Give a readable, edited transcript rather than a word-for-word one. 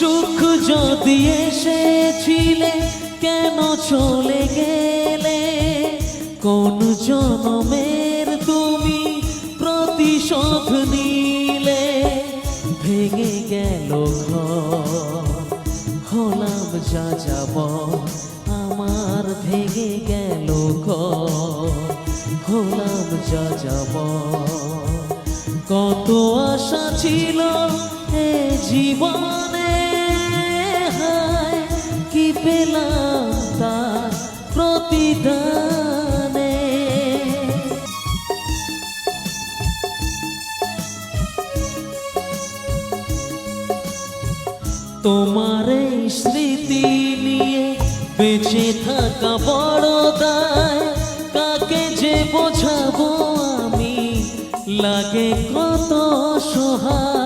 সুখ যদি এসেছিলে কেন চলে গেলে? কোন জনমের তুমি প্রতিশোধ নিলে? ভেঙে গেল ঘর, হলাম যাযাবর, আমার ভেঙে গেল ঘর, হলাম যাযাবর। কত আশা ছিল এ জীবনে, হায় কি পেলাম তার প্রতিদানে। তোমার এই স্মৃতি নিয়ে বেঁচে থাকা বড় দায়, কাকে যে বোঝাবো আমি, লাগে কত সহায়।